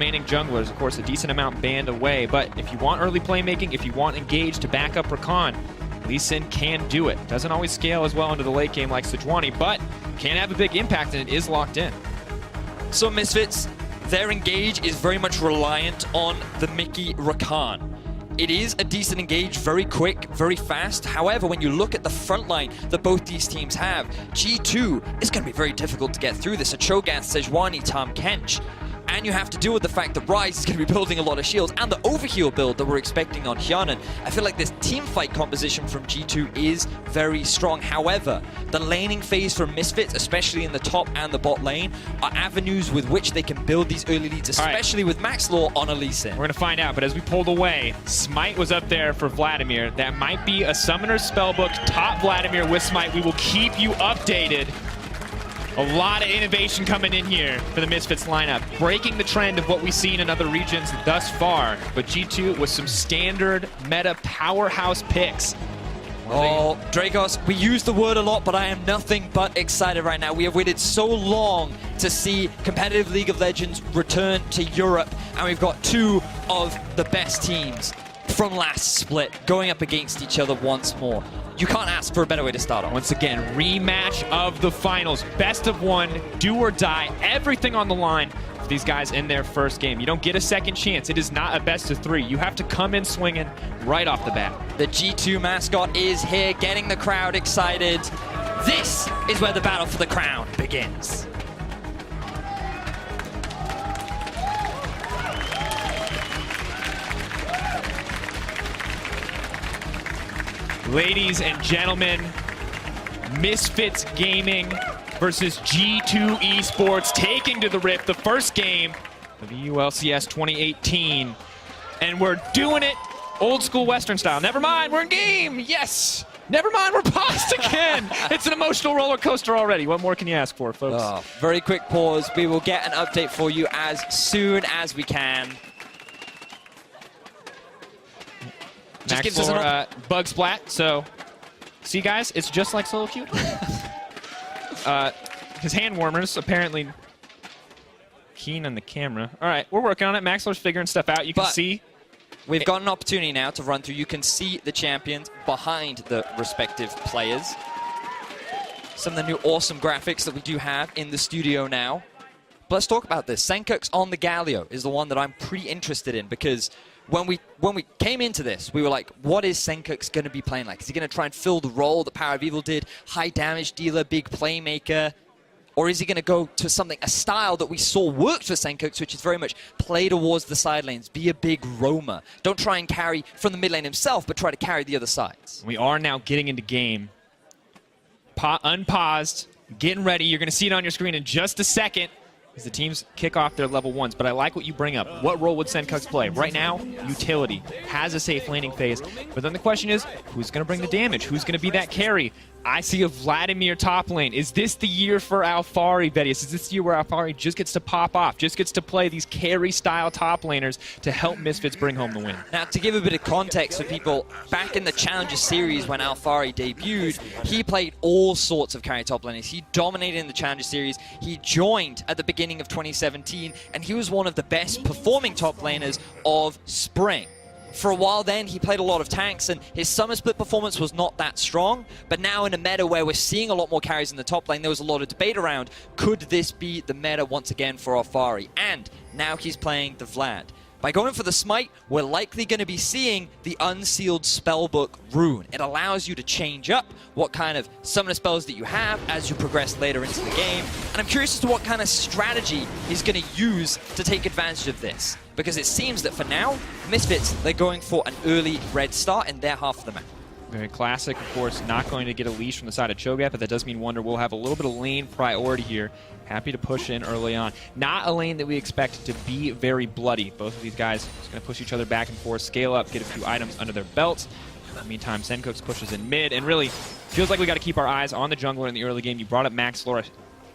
remaining junglers. Of course, a decent amount banned away, but if you want early playmaking, if you want Engage to back up Rakan, Lee Sin can do it. Doesn't always scale as well into the late game like Sejuani, but can have a big impact, and it is locked in. So Misfits, their Engage is very much reliant on the Mickey Rakan. It is a decent Engage, very quick, very fast. However, when you look at the front line that both these teams have, G2 is going to be very difficult to get through this. A Cho'Gath, Sejuani, Tahm Kench. And you have to deal with the fact that Ryze is going to be building a lot of shields, and the overheal build that we're expecting on Hyanan. I feel like this team fight composition from G2 is very strong. However, the laning phase from Misfits, especially in the top and the bot lane, are avenues with which they can build these early leads, especially with Max Law on a Lee Sin. We're going to find out, but as we pulled away, Smite was up there for Vladimir. That might be a Summoner's Spellbook, top Vladimir with Smite. We will keep you updated. A lot of innovation coming in here for the Misfits lineup, breaking the trend of what we've seen in other regions thus far. But G2 with some standard meta powerhouse picks. Oh, Dragos, we use the word a lot, but I am nothing but excited right now. We have waited so long to see competitive League of Legends return to Europe, and we've got two of the best teams from last split going up against each other once more. You can't ask for a better way to start off. Once again, rematch of the finals. Best of one, do or die, everything on the line for these guys in their first game. You don't get a second chance. It is not a best of three. You have to come in swinging right off the bat. The G2 mascot is here, getting the crowd excited. This is where the battle for the crown begins. Ladies and gentlemen, Misfits Gaming versus G2 Esports taking to the Rift the first game of the LCS 2018. And we're doing it old school Western style. Never mind, we're in game, yes! Never mind, we're paused again! It's an emotional roller coaster already. What more can you ask for, folks? Oh, very quick pause. We will get an update for you as soon as we can. Just gives us a bug splat, so see guys, it's just like solo queue. His hand warmers apparently keen on the camera. All right, we're working on it. Maxler's figuring stuff out. You can see. We've got an opportunity now to run through. You can see the champions behind the respective players. Some of the new awesome graphics that we do have in the studio now. But let's talk about this. Senkuk's on the Galio is the one that I'm pretty interested in, because when we came into this, we were like, what is Senkuk's going to be playing like? Is he going to try and fill the role that Power of Evil did? High damage dealer, big playmaker? Or is he going to go to something, a style that we saw worked for Senkuk's, which is very much play towards the side lanes, be a big roamer. Don't try and carry from the mid lane himself, but try to carry the other sides. We are now getting into game. Unpaused, getting ready. You're going to see it on your screen in just a second as the teams kick off their level ones. But I like what you bring up. What role would Senkuk's play? Right now, utility. Has a safe laning phase. But then the question is, who's going to bring the damage? Who's going to be that carry? I see a Vladimir top lane. Is this the year for Alphari, Vedius? Is this the year where Alphari just gets to pop off, just gets to play these carry-style top laners to help Misfits bring home the win? Now, to give a bit of context for people, back in the Challenger Series when Alphari debuted, he played all sorts of carry top laners. He dominated in the Challenger Series. He joined at the beginning of 2017, and he was one of the best performing top laners of Spring. For a while then, he played a lot of tanks, and his summer split performance was not that strong. But now in a meta where we're seeing a lot more carries in the top lane, there was a lot of debate around, could this be the meta once again for Alphari? And now he's playing the Vlad. By going for the Smite, we're likely going to be seeing the Unsealed Spellbook rune. It allows you to change up what kind of summoner spells that you have as you progress later into the game. And I'm curious as to what kind of strategy he's going to use to take advantage of this. Because it seems that for now, Misfits, they're going for an early red start in their half of the map. Very classic, of course, not going to get a leash from the side of Cho'Gath, but that does mean Wonder will have a little bit of lane priority here. Happy to push in early on. Not a lane that we expect to be very bloody. Both of these guys just going to push each other back and forth, scale up, get a few items under their belts. In the meantime, Senkuk's pushes in mid, and really feels like we got to keep our eyes on the jungler in the early game. You brought up Max Laura.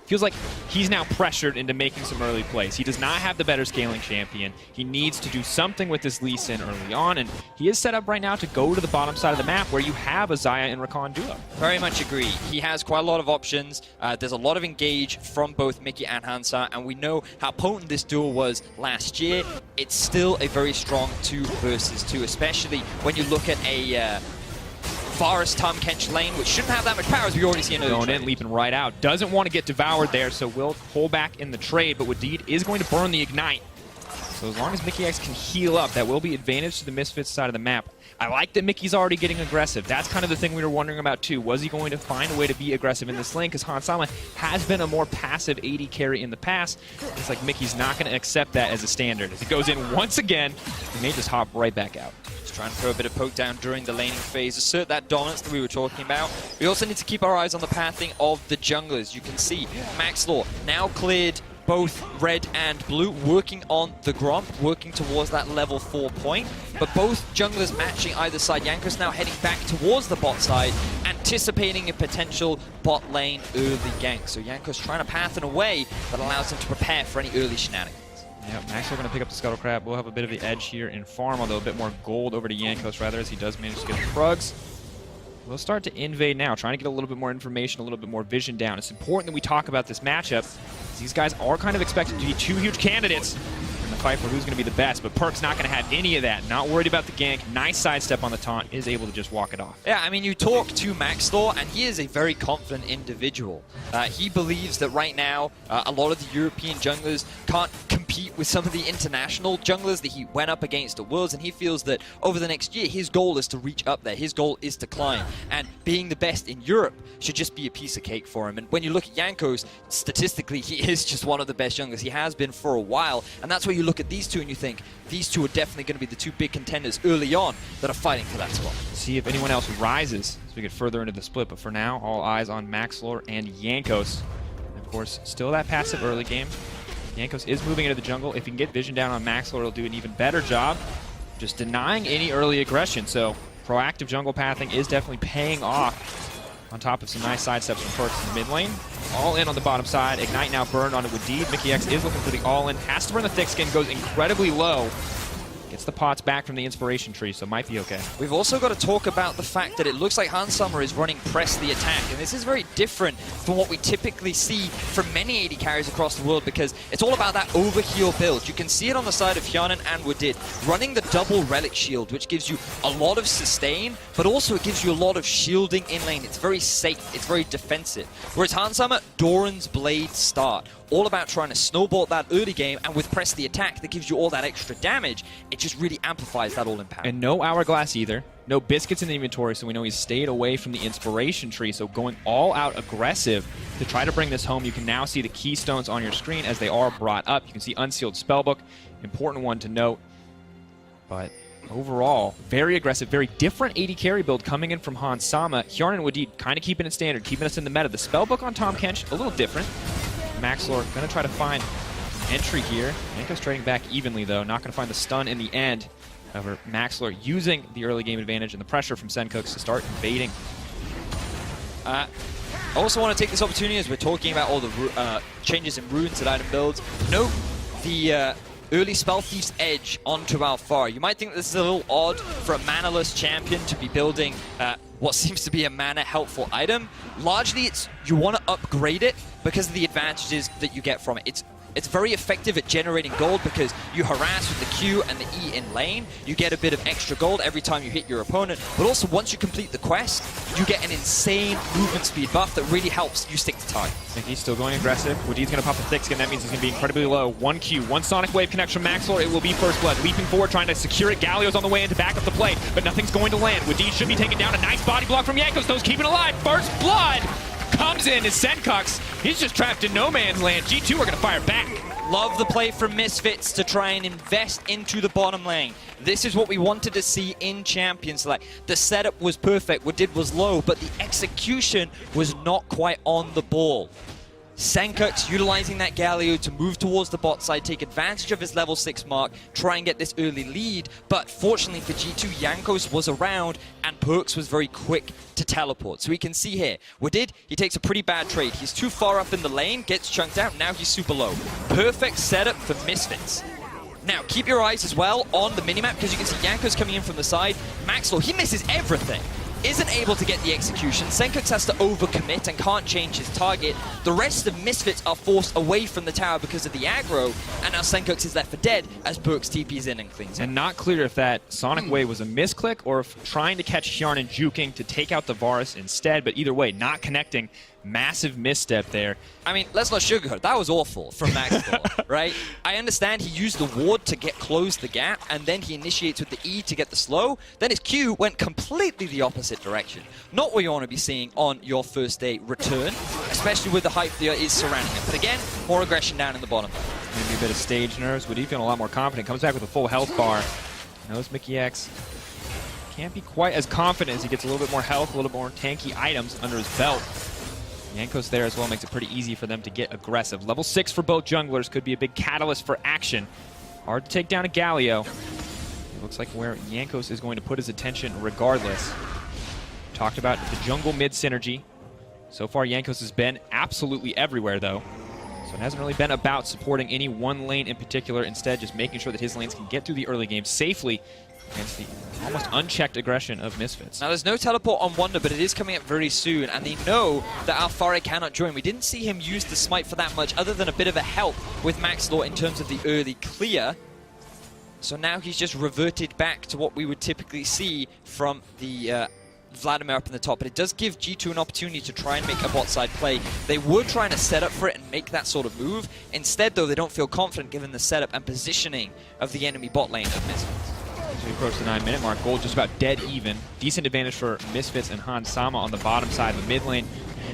feels like he's now pressured into making some early plays. He does not have the better scaling champion. He needs to do something with this Lee Sin early on, and he is set up right now to go to the bottom side of the map where you have a Xayah and Rakan duo. Very much agree. He has quite a lot of options. There's a lot of engage from both Mickey and Hansa, and we know how potent this duel was last year. It's still a very strong 2 versus 2, especially when you look at a Varus Tom Kench lane, which shouldn't have that much power, as we already see in Going in, leaping right out. Doesn't want to get devoured there, so will pull back in the trade, but Wadid is going to burn the Ignite. So as long as Mickey X can heal up, that will be advantage to the Misfits side of the map. I like that Mickey's already getting aggressive. That's kind of the thing we were wondering about too. Was he going to find a way to be aggressive in this lane? Because Hans Sama has been a more passive AD carry in the past. It's like Mickey's not going to accept that as a standard. As he goes in once again, he may just hop right back out. Just trying to throw a bit of poke down during the laning phase, assert that dominance that we were talking about. We also need to keep our eyes on the pathing of the junglers. You can see Maxlor now cleared both red and blue, working on the Gromp, working towards that level 4 point. But both junglers matching either side. Jankos now heading back towards the bot side, anticipating a potential bot lane early gank. So Jankos trying to path in a way that allows him to prepare for any early shenanigans. Yeah, Maxwell going to pick up the Scuttle Crab. We'll have a bit of the edge here in farm, although a bit more gold over to Jankos rather, as he does manage to get the Krugs. We'll start to invade now, trying to get a little bit more information, a little bit more vision down. It's important that we talk about this matchup, as these guys are kind of expected to be 2 huge candidates in the fight for who's going to be the best, but Perk's not going to have any of that. Not worried about the gank. Nice sidestep on the taunt, is able to just walk it off. Yeah, I mean, you talk to Maxlor, and he is a very confident individual. He believes that right now, a lot of the European junglers can't compete with some of the international junglers that he went up against at Worlds, and he feels that over the next year, his goal is to reach up there. His goal is to climb, and being the best in Europe should just be a piece of cake for him. And when you look at Jankos, statistically, he is just one of the best junglers. He has been for a while, and that's where you look at these two and you think, these two are definitely going to be the 2 big contenders early on that are fighting for that spot. See if anyone else rises as we get further into the split, but for now, all eyes on Maxlor and Jankos. And of course, still that passive early game. Jankos is moving into the jungle. If he can get vision down on Maxlor, it'll do an even better job just denying any early aggression. So proactive jungle pathing is definitely paying off, on top of some nice sidesteps from Perks in the mid lane. All in on the bottom side. Ignite now burned onto Wadid. Mickey X is looking for the all-in. Has to burn the thick skin. Goes incredibly low. Gets the pots back from the inspiration tree, so might be okay. We've also got to talk about the fact that it looks like Hans Summer is running press the attack, and this is very different from what we typically see from many AD carries across the world, because it's all about that overheal build. You can see it on the side of Hyanan and Wadid, running the double relic shield, which gives you a lot of sustain, but also it gives you a lot of shielding in lane. It's very safe, it's very defensive. Whereas Hans Summer, Doran's Blade start, all about trying to snowball that early game, and with press the attack that gives you all that extra damage, it just really amplifies that all in power. And no Hourglass either. No biscuits in the inventory, so we know he's stayed away from the inspiration tree, so going all out aggressive to try to bring this home. You can now see the keystones on your screen as they are brought up. You can see Unsealed Spellbook, important one to note. But overall, very aggressive, very different AD carry build coming in from Hans Sama. Hjarn and Wadid kind of keeping it standard, keeping us in the meta. The Spellbook on Tom Kench, a little different. Maxlor going to try to find entry here. Jankos trading back evenly, though. Not going to find the stun in the end. However, Maxlor using the early game advantage and the pressure from Sencooks to start invading. I also want to take this opportunity, as we're talking about all the changes in runes and item builds. Note the early Spell Thief's Edge onto Alfari. You might think this is a little odd for a mana-less champion to be building what seems to be a mana-helpful item. Largely, you want to upgrade it because of the advantages that you get from it. It's very effective at generating gold because you harass with the Q and the E in lane. You get a bit of extra gold every time you hit your opponent. But also, once you complete the quest, you get an insane movement speed buff that really helps you stick to target. I think he's still going aggressive. Wadid's going to pop the thick skin. That means he's going to be incredibly low. 1 Q, 1 Sonic Wave connects from Maxlor. It will be First Blood. Leaping forward, trying to secure it. Galio's on the way in to back up the play, but nothing's going to land. Wadid should be taken down. A nice body block from Jankos. Those keeping alive. First Blood comes in as Sencooks. He's just trapped in no man's land. G2 are going to fire back. Love the play from Misfits to try and invest into the bottom lane. This is what we wanted to see in Champions Select. The setup was perfect, what did was low, but the execution was not quite on the ball. Senkux utilizing that Galio to move towards the bot side, take advantage of his level 6 mark, try and get this early lead. But fortunately for G2, Jankos was around and Perks was very quick to teleport. So we can see here, Wadid, he takes a pretty bad trade. He's too far up in the lane, gets chunked out, now he's super low. Perfect setup for Misfits. Now, keep your eyes as well on the minimap because you can see Jankos coming in from the side. Maxwell, he misses everything. Isn't able to get the execution. Senkux has to overcommit and can't change his target. The rest of Misfits are forced away from the tower because of the aggro, and now Senkux is left for dead as Perks TPs in and cleans it. And not clear if that Sonic Wave was a misclick or if trying to catch Hjarn and juking to take out the Varus instead, but either way, not connecting. Massive misstep there. I mean, let's not sugarcoat. That was awful from Maxwell, right? I understand he used the ward to close the gap, and then he initiates with the E to get the slow. Then his Q went completely the opposite direction. Not what you want to be seeing on your first day return, especially with the hype that is surrounding him. But again, more aggression down in the bottom. Maybe a bit of stage nerves, but he's feeling a lot more confident. Comes back with a full health bar. Knows Mickey X can't be quite as confident as he gets a little bit more health, a little more tanky items under his belt. Jankos there as well makes it pretty easy for them to get aggressive. Level 6 for both junglers could be a big catalyst for action. Hard to take down a Galio. It looks like where Jankos is going to put his attention regardless. Talked about the jungle mid synergy. So far Jankos has been absolutely everywhere though. So it hasn't really been about supporting any one lane in particular, instead just making sure that his lanes can get through the early game safely against the almost unchecked aggression of Misfits. Now there's no teleport on Wonder, but it is coming up very soon, and they know that Alfari cannot join. We didn't see him use the smite for that much, other than a bit of a help with Max Law in terms of the early clear. So now he's just reverted back to what we would typically see from the Vladimir up in the top, but it does give G2 an opportunity to try and make a bot side play. They were trying to set up for it and make that sort of move. Instead, though, they don't feel confident given the setup and positioning of the enemy bot lane of Misfits. As we approach the 9-minute mark, gold just about dead even. Decent advantage for Misfits and Han Sama on the bottom side of the mid lane.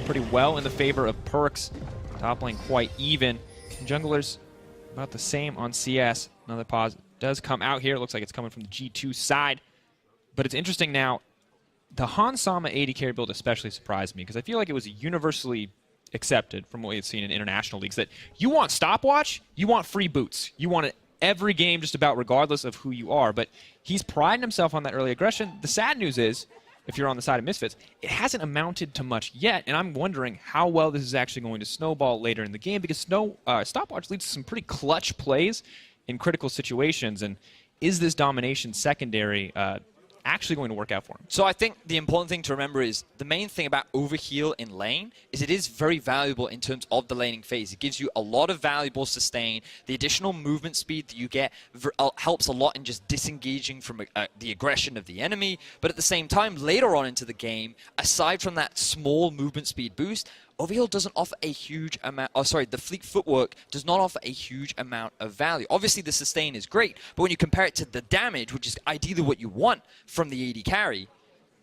Pretty well in the favor of Perks. Top lane quite even. And junglers about the same on CS. Another pause does come out here. It looks like it's coming from the G2 side. But it's interesting now, the Han Sama AD carry build especially surprised me because I feel like it was universally accepted from what we had seen in international leagues that you want stopwatch, you want free boots. You want it every game just about regardless of who you are. But he's priding himself on that early aggression. The sad news is, if you're on the side of Misfits, it hasn't amounted to much yet, and I'm wondering how well this is actually going to snowball later in the game because stopwatch leads to some pretty clutch plays in critical situations, and is this domination secondary actually going to work out for him? So I think the important thing to remember is the main thing about overheal in lane is it is very valuable in terms of the laning phase. It gives you a lot of valuable sustain. The additional movement speed that you get helps a lot in just disengaging from the aggression of the enemy. But at the same time, later on into the game, aside from that small movement speed boost, overheal doesn't offer a huge amount, the fleet footwork does not offer a huge amount of value. Obviously the sustain is great, but when you compare it to the damage, which is ideally what you want from the AD carry,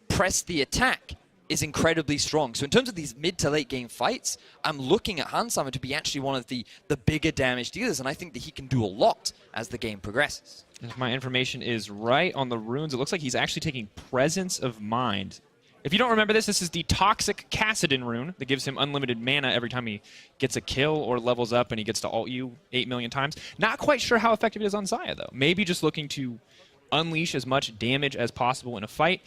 press the attack is incredibly strong. So in terms of these mid to late game fights, I'm looking at Hansama to be actually one of the bigger damage dealers, and I think that he can do a lot as the game progresses. If my information is right on the runes, it looks like he's actually taking Presence of Mind. If you don't remember this, this is the Toxic Kassadin rune that gives him unlimited mana every time he gets a kill or levels up and he gets to ult you 8 million times. Not quite sure how effective it is on Xayah, though. Maybe just looking to unleash as much damage as possible in a fight.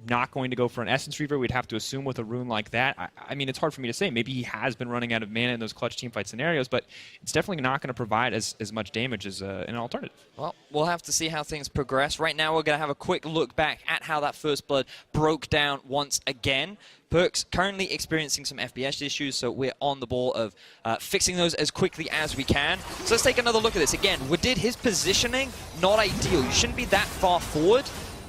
Not going to go for an Essence Reaver, we'd have to assume with a rune like that. I mean, it's hard for me to say. Maybe he has been running out of mana in those clutch teamfight scenarios, but it's definitely not going to provide as much damage as an alternative. Well, we'll have to see how things progress. Right now, we're going to have a quick look back at how that first blood broke down once again. Perks currently experiencing some FPS issues, so we're on the ball of fixing those as quickly as we can. So let's take another look at this. Again, Wadid, his positioning, not ideal. You shouldn't be that far forward.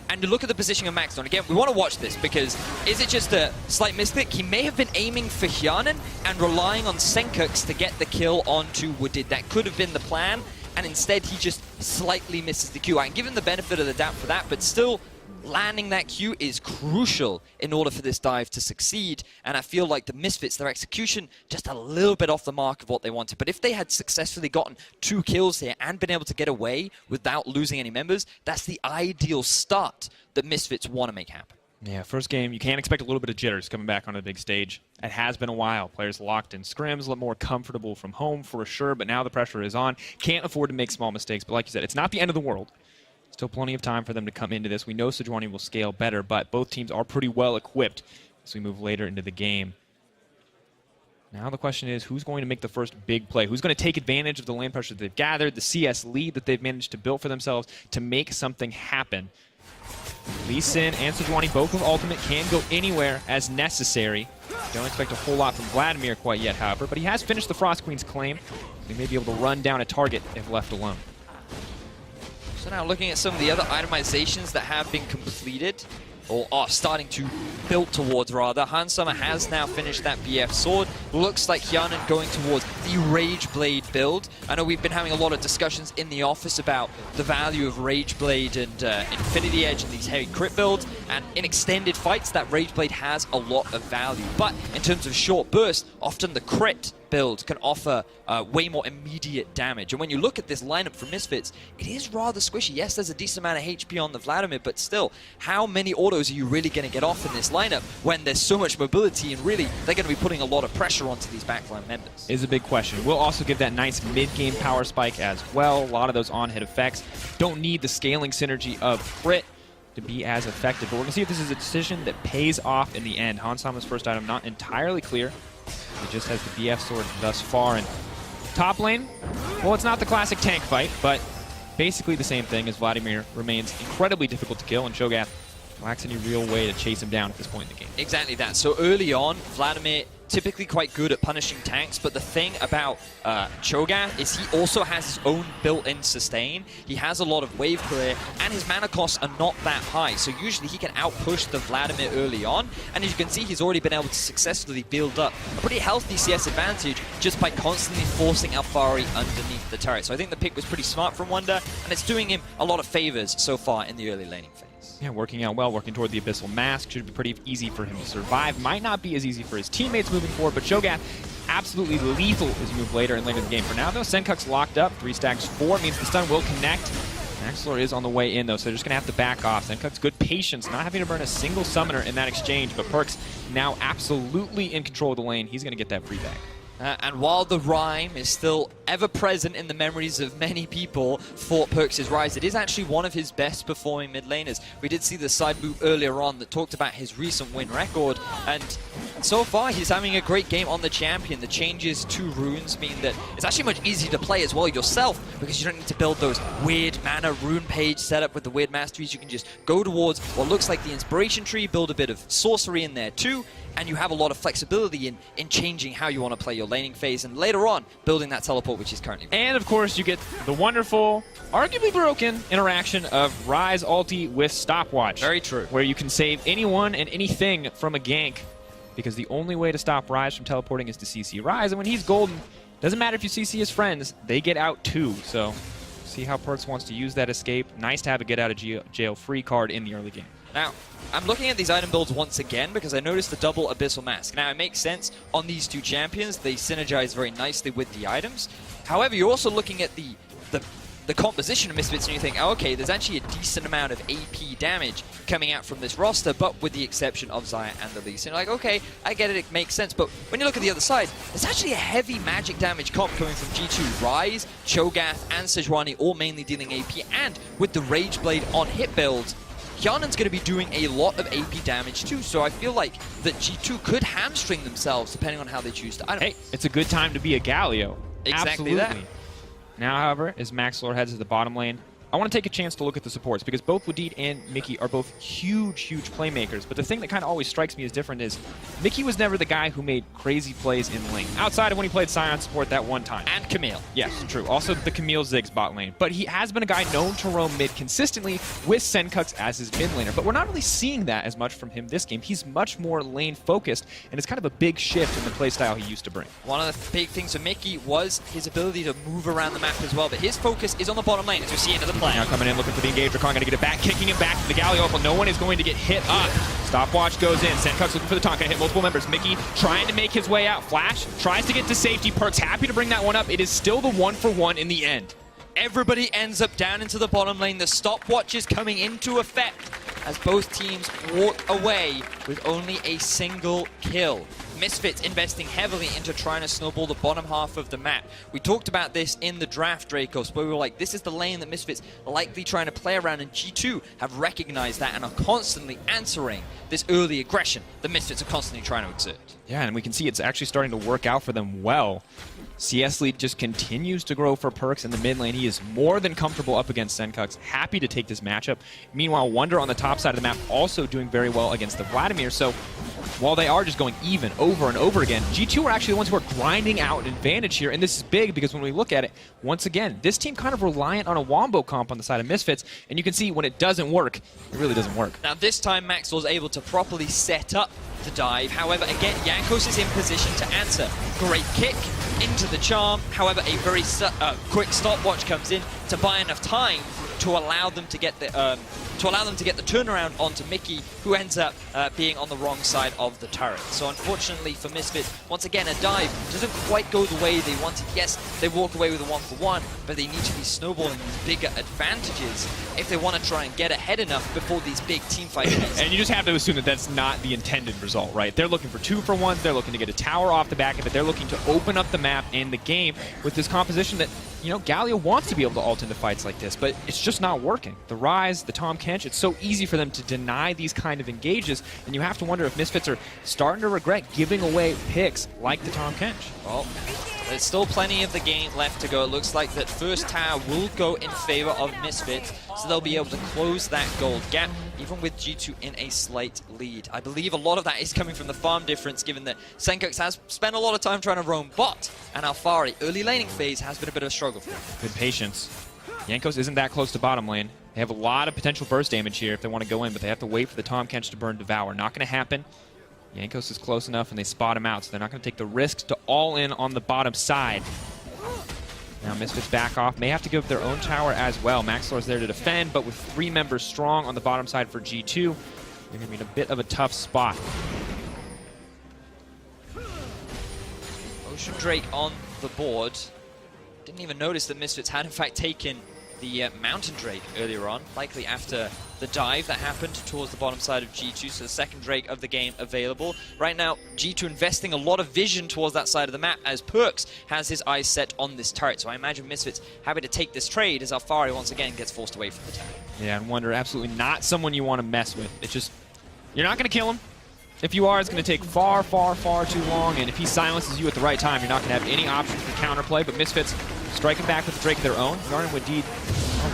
And to look at the positioning of Maxon, again, we want to watch this because is it just a slight misclick? He may have been aiming for Hjarnan and relying on Senkux to get the kill onto Wadid. That could have been the plan, and instead he just slightly misses the Q. I can give him the benefit of the doubt for that, but still, landing that Q is crucial in order for this dive to succeed, and I feel like the Misfits, their execution, just a little bit off the mark of what they wanted. But if they had successfully gotten 2 kills here and been able to get away without losing any members, that's the ideal start that Misfits want to make happen. Yeah, first game, you can expect a little bit of jitters coming back on the big stage. It has been a while. Players locked in scrims, a little more comfortable from home for sure, but now the pressure is on. Can't afford to make small mistakes, but like you said, it's not the end of the world. Still plenty of time for them to come into this. We know Sejuani will scale better, but both teams are pretty well equipped as we move later into the game. Now the question is, who's going to make the first big play? Who's going to take advantage of the lane pressure that they've gathered, the CS lead that they've managed to build for themselves to make something happen? Lee Sin and Sejuani, both with ultimate, can go anywhere as necessary. Don't expect a whole lot from Vladimir quite yet, however, but he has finished the Frost Queen's claim. He may be able to run down a target if left alone. So now looking at some of the other itemizations that have been completed, or are starting to build towards rather. Hansama has now finished that BF sword. Looks like Hyanan going towards the Rage Blade build. I know we've been having a lot of discussions in the office about the value of Rage Blade and Infinity Edge and these heavy crit builds. And in extended fights, that Rage Blade has a lot of value. But in terms of short burst, often the crit build can offer way more immediate damage. And when you look at this lineup for Misfits, it is rather squishy. Yes, there's a decent amount of HP on the Vladimir, but still, how many autos are you really going to get off in this lineup when there's so much mobility and really they're going to be putting a lot of pressure onto these backline members? Is a big question. We'll also give that nice mid-game power spike as well. A lot of those on-hit effects don't need the scaling synergy of crit to be as effective. But we're going to see if this is a decision that pays off in the end. Hansama's first item not entirely clear. He just has the BF sword thus far. And top lane, well, it's not the classic tank fight, but basically the same thing as Vladimir remains incredibly difficult to kill, and Cho'Gath lacks any real way to chase him down at this point in the game. Exactly that. So early on, Vladimir typically quite good at punishing tanks, but the thing about Cho'Gath is he also has his own built-in sustain. He has a lot of wave clear, and his mana costs are not that high, so usually he can outpush the Vladimir early on, and as you can see, he's already been able to successfully build up a pretty healthy CS advantage just by constantly forcing Alfari underneath the turret. So I think the pick was pretty smart from Wonder, and it's doing him a lot of favors so far in the early laning phase. Yeah, working out well, working toward the Abyssal Mask. Should be pretty easy for him to survive. Might not be as easy for his teammates moving forward, but Cho'Gath absolutely lethal as you move later and later in the game. For now, though, Senkuk's locked up. 3 stacks 4 means the stun will connect. Maxlor is on the way in, though, so they're just going to have to back off. Senkuk's good patience, not having to burn a single summoner in that exchange, but Perkz now absolutely in control of the lane. He's going to get that free back. And while the rhyme is still ever present in the memories of many people for Perkz' rise, it is actually one of his best performing mid laners. We did see the side move earlier on that talked about his recent win record, and so far he's having a great game on the champion. The changes to runes mean that it's actually much easier to play as well yourself, because you don't need to build those weird mana rune page setup with the weird masteries. You can just go towards what looks like the inspiration tree, build a bit of sorcery in there too, and you have a lot of flexibility in changing how you want to play your laning phase, and later on, building that teleport, which is currently... And of course, you get the wonderful, arguably broken interaction of Ryze ulti with Stopwatch. Very true. Where you can save anyone and anything from a gank, because the only way to stop Ryze from teleporting is to CC Ryze, and when he's golden, doesn't matter if you CC his friends, they get out too. So, see how Perkz wants to use that escape. Nice to have a get out of jail free card in the early game. Now, I'm looking at these item builds once again because I noticed the double Abyssal Mask. Now, it makes sense on these two champions. They synergize very nicely with the items. However, you're also looking at the composition of Misfits and you think, oh, okay, there's actually a decent amount of AP damage coming out from this roster, but with the exception of Xayah and the Lee Sin. Like, okay, I get it, it makes sense, but when you look at the other side, there's actually a heavy magic damage comp coming from G2. Ryze, Cho'Gath, and Sejuani all mainly dealing AP, and with the Rage Blade on hit builds, Hyanan's going to be doing a lot of AP damage too, so I feel like that G2 could hamstring themselves depending on how they choose to item. Hey, it's a good time to be a Galio. Exactly Absolutely. that. Now, however, as Maxlor heads to the bottom lane, I want to take a chance to look at the supports, because both Wadid and Mickey are both huge playmakers. But the thing that kind of always strikes me as different is Mickey was never the guy who made crazy plays in lane, outside of when he played Scion support that one time. And Camille. Yes, true. Also the Camille Ziggs bot lane. But he has been a guy known to roam mid consistently with Senkuk's as his mid laner. But we're not really seeing that as much from him this game. He's much more lane focused, and it's kind of a big shift in the playstyle he used to bring. One of the big things for Mickey was his ability to move around the map as well, but his focus is on the bottom lane, as we see into the play. Now coming in, looking for the engager. Kong going to get it back, kicking him back to the Galio, but no one is going to get hit up. Stopwatch goes in. Senkuk's looking for the taunt, going to hit multiple members. Mickey trying to make his way out. Flash tries to get to safety. Perkz happy to bring that one up. It is still the 1-for-1 in the end. Everybody ends up down into the bottom lane. The stopwatch is coming into effect as both teams walk away with only a single kill. Misfits investing heavily into trying to snowball the bottom half of the map. We talked about this in the draft, Dracos, but we were like, this is the lane that Misfits are likely trying to play around, and G2 have recognized that and are constantly answering this early aggression that Misfits are constantly trying to exert. Yeah, and we can see it's actually starting to work out for them well. CS lead just continues to grow for Perkz in the mid lane. He is more than comfortable up against Senkux, happy to take this matchup. Meanwhile, Wonder on the top side of the map also doing very well against the Vladimir. So while they are just going even over and over again, G2 are actually the ones who are grinding out an advantage here, and this is big because when we look at it, once again, this team kind of reliant on a Wombo comp on the side of Misfits, and you can see when it doesn't work, it really doesn't work. Now this time Maxwell's able to properly set up the dive. However, again, Jankos is in position to answer. Great kick into the charm. However, a very quick stopwatch comes in to buy enough time to allow them to get the turnaround onto Mickey, who ends up being on the wrong side of the turret. So unfortunately for Misfits, once again, a dive doesn't quite go the way they wanted. Yes, they walk away with a 1-for-1, but they need to be snowballing these bigger advantages if they want to try and get ahead enough before these big team fights. And you just have to assume that that's not the intended result, right? They're looking for 2-for-1s, they're looking to get a tower off the back of it, they're looking to open up the map and the game with this composition that, you know, Galio wants to be able to ult into fights like this, but it's just not working. The Ryze, the Tahm Kench, it's so easy for them to deny these kind of engages, and you have to wonder if Misfits are starting to regret giving away picks like the Tahm Kench. Well, there's still plenty of the game left to go. It looks like that first tower will go in favor of Misfits, so they'll be able to close that gold gap, even with G2 in a slight lead. I believe a lot of that is coming from the farm difference, given that Senkux has spent a lot of time trying to roam bot, and Alfari, early laning phase, has been a bit of a struggle for him. Good patience. Jankos isn't that close to bottom lane. They have a lot of potential burst damage here if they want to go in, but they have to wait for the Tahm Kench to burn Devour. Not going to happen. Jankos is close enough, and they spot him out, so they're not going to take the risk to all in on the bottom side. Now Misfits back off. May have to give up their own tower as well. Maxlor's there to defend, but with 3 members strong on the bottom side for G2, they're going to be in a bit of a tough spot. Ocean Drake on the board. Didn't even notice that Misfits had in fact taken the Mountain Drake earlier on, likely after the dive that happened towards the bottom side of G2, so the second Drake of the game available. Right now, G2 investing a lot of vision towards that side of the map as Perkz has his eyes set on this turret. So I imagine Misfits happy to take this trade as Alfari once again gets forced away from the tower. Yeah, and Wonder, absolutely not someone you want to mess with. It's just, you're not going to kill him. If you are, it's going to take far, far, far too long, and if he silences you at the right time, you're not going to have any options for counterplay, but Misfits striking back with the Drake of their own. Garden with Deed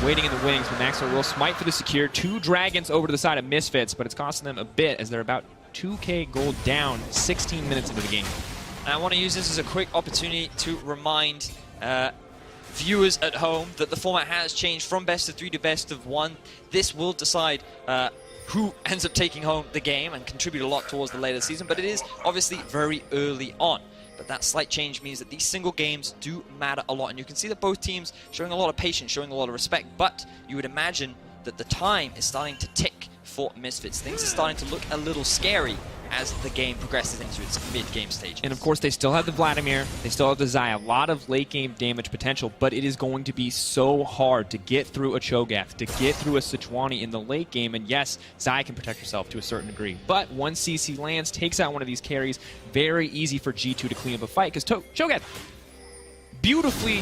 waiting in the wings, but Maxwell will smite for the secure. 2 dragons over to the side of Misfits, but it's costing them a bit as they're about 2k gold down 16 minutes into the game. And I want to use this as a quick opportunity to remind viewers at home that the format has changed from best of 3 to best of 1. This will decide who ends up taking home the game and contribute a lot towards the later season, but it is obviously very early on. But that slight change means that these single games do matter a lot, and you can see that both teams showing a lot of patience, showing a lot of respect, but you would imagine that the time is starting to tick for Misfits. Things are starting to look a little scary as the game progresses into its mid-game stage. And of course, they still have the Vladimir, they still have the Xayah, a lot of late-game damage potential, but it is going to be so hard to get through a Cho'Gath, to get through a Sejuani in the late game, and yes, Xayah can protect herself to a certain degree, but once CC lands, takes out one of these carries, very easy for G2 to clean up a fight, because Cho'Gath, beautifully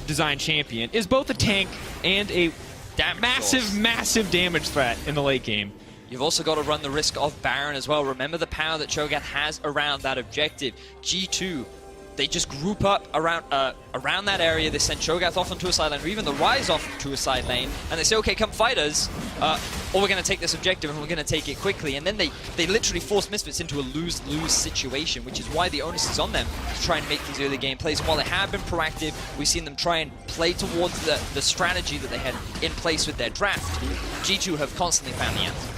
designed champion, is both a tank and a massive damage threat in the late game. You've also got to run the risk of Baron as well. Remember the power that Cho'Gath has around that objective. G2, they just group up around that area. They send Cho'Gath off onto a side lane, or even the Ryze off to a side lane, and they say, okay, come fight us, or we're going to take this objective and we're going to take it quickly. And then they literally force Misfits into a lose-lose situation, which is why the onus is on them to try and make these early game plays. While they have been proactive, we've seen them try and play towards the strategy that they had in place with their draft. G2 have constantly found the answer.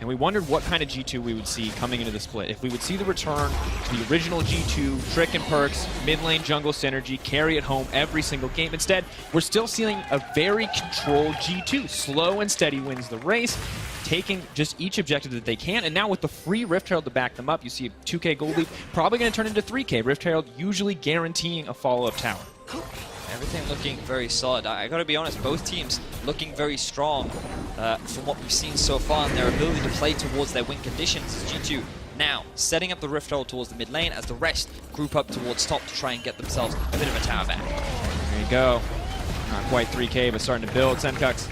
And we wondered what kind of G2 we would see coming into the split. If we would see the return to the original G2, Trick and Perkz, mid lane jungle synergy, carry it home every single game. Instead, we're still seeing a very controlled G2. Slow and steady wins the race, taking just each objective that they can. And now with the free Rift Herald to back them up, you see a 2k gold lead, probably going to turn into 3k. Rift Herald usually guaranteeing a follow-up tower. Everything looking very solid. I gotta be honest, both teams looking very strong from what we've seen so far, and their ability to play towards their win conditions. As G2 now setting up the rift hold towards the mid lane as the rest group up towards top to try and get themselves a bit of a tower back. There you go. Not quite 3K, but starting to build. Senkux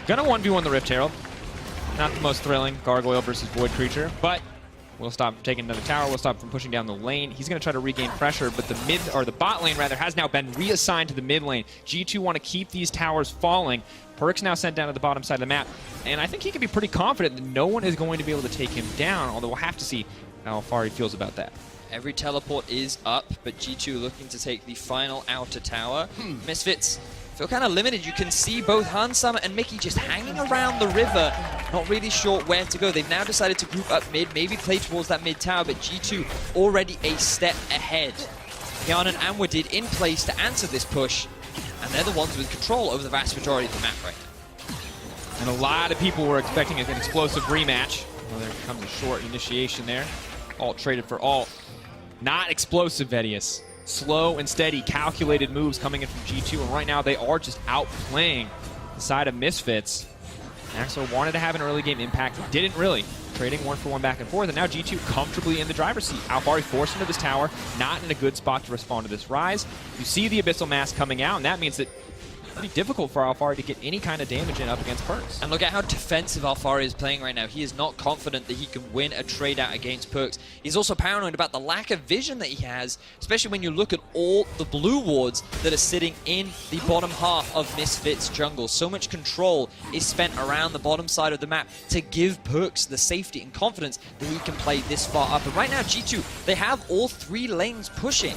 gonna 1v1 the Rift Herald. Not the most thrilling, Gargoyle versus Void Creature, but we'll stop from taking another tower. We'll stop from pushing down the lane. He's going to try to regain pressure, but the bot lane rather has now been reassigned to the mid lane. G2 want to keep these towers falling. Perk's now sent down to the bottom side of the map, and I think he can be pretty confident that no one is going to be able to take him down, although we'll have to see how far he feels about that. Every teleport is up, but G2 looking to take the final outer tower. Misfits feel kind of limited. You can see both Hansama and Mickey just hanging around the river, not really sure where to go. They've now decided to group up mid, maybe play towards that mid tower, but G2 already a step ahead. Yarn and Anwadid in place to answer this push, and they're the ones with control over the vast majority of the map right now. And a lot of people were expecting an explosive rematch. Well, there comes a short initiation there. Alt traded for alt. Not explosive, Vedius. Slow and steady, calculated moves coming in from G2, and right now they are just outplaying the side of Misfits. Maxwell wanted to have an early game impact, didn't really. Trading 1-for-1 back and forth, and now G2 comfortably in the driver's seat. Alfari forced into this tower, not in a good spot to respond to this rise. You see the Abyssal Mass coming out, and that means that pretty difficult for Alfari to get any kind of damage in up against Perks. And look at how defensive Alfari is playing right now. He is not confident that he can win a trade out against Perks. He's also paranoid about the lack of vision that he has, especially when you look at all the blue wards that are sitting in the bottom half of Misfits jungle. So much control is spent around the bottom side of the map to give Perks the safety and confidence that he can play this far up. And right now, G2, they have all three lanes pushing.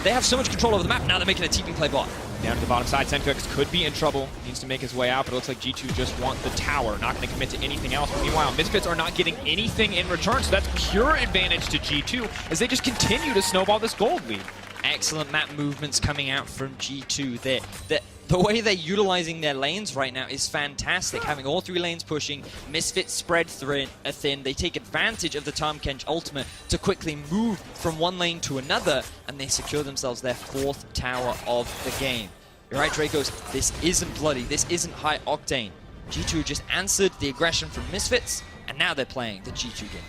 They have so much control over the map. Now they're making a TP play bot. Down to the bottom side, Senkux could be in trouble. Needs to make his way out, but it looks like G2 just want the tower. Not going to commit to anything else. But meanwhile, Misfits are not getting anything in return, so that's pure advantage to G2 as they just continue to snowball this gold lead. Excellent map movements coming out from G2 there. The way they're utilizing their lanes right now is fantastic. Having all three lanes pushing, Misfits spread thin. They take advantage of the Tahm Kench ultimate to quickly move from one lane to another, and they secure themselves their fourth tower of the game. You're right, Dracos, this isn't bloody, this isn't high octane. G2 just answered the aggression from Misfits, and now they're playing the G2 game.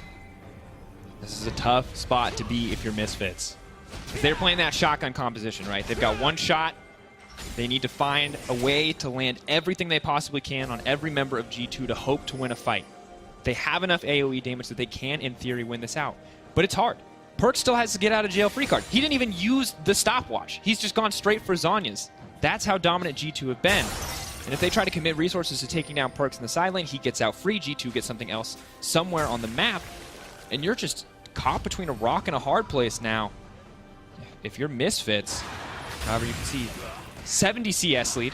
This is a tough spot to be if you're Misfits. Because they're playing that shotgun composition, right? They've got one shot. They need to find a way to land everything they possibly can on every member of G2 to hope to win a fight. They have enough AoE damage that they can, in theory, win this out. But it's hard. Perk still has to get out of jail free card. He didn't even use the stopwatch. He's just gone straight for Zhonya's. That's how dominant G2 have been. And if they try to commit resources to taking down Perks in the side lane, he gets out free. G2 gets something else somewhere on the map. And you're just caught between a rock and a hard place now. If you're Misfits, however you can see, 70 CS lead.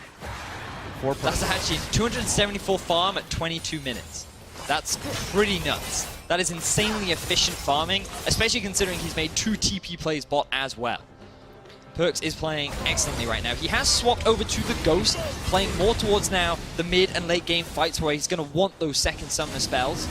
That's actually 274 farm at 22 minutes. That's pretty nuts. That is insanely efficient farming, especially considering he's made 2 TP plays bot as well. Perks is playing excellently right now. He has swapped over to the Ghost, playing more towards now the mid and late game fights where he's going to want those second summoner spells.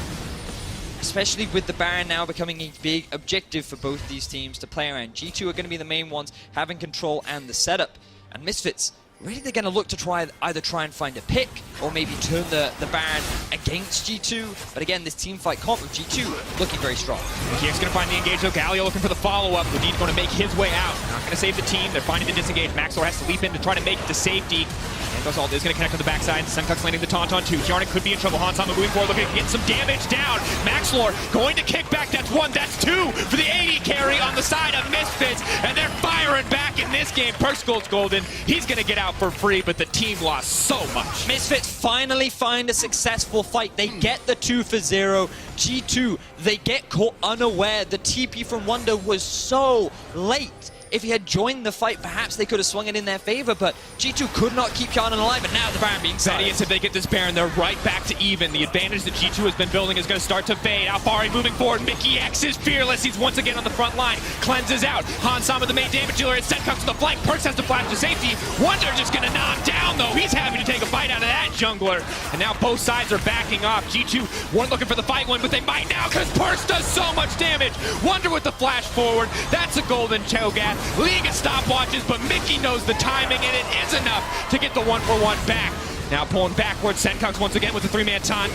Especially with the Baron now becoming a big objective for both these teams to play around. G2 are going to be the main ones having control and the setup. And Misfits, really they're going to look to either try and find a pick or maybe turn the Baron against G2. But again, this team fight comp of G2 looking very strong. Kiek's going to find the engage though. Galio looking for the follow-up. Ludin's going to make his way out. Not going to save the team. They're finding the disengage. Maxwell has to leap in to try to make it to safety. And ult is going to connect on the backside. Senkux landing the taunt on 2. Jarnik could be in trouble. Hansama moving forward, looking to get some damage down. Maxlor going to kick back. That's 1, that's 2 for the AD carry on the side of Misfits. And they're firing back in this game. Perks goes golden. He's going to get out for free, but the team lost so much. Misfits finally find a successful fight. They get the 2 for 0. G2, they get caught unaware. The TP from Wonder was so late. If he had joined the fight, perhaps they could have swung it in their favor, but G2 could not keep Yarn alive, and now the Baron being silenced. If they get this Baron, they're right back to even. The advantage that G2 has been building is going to start to fade. Alfari moving forward. Mickey X is fearless. He's once again on the front line. Cleanses out. Hansama, the main damage dealer, and Senkux to the flank. Perks has to flash to safety. Wonder just going to knock down, though. He's happy to take a bite out of that. jungler. And now both sides are backing off. G2 weren't looking for the fight one, but they might now because Perks does so much damage. Wonder with the flash forward. That's a golden Cho'Gath. League of stopwatches, but Mickey knows the timing, and it is enough to get the 1-for-1 back. Now pulling backwards, Senkux once again with the 3-man taunt.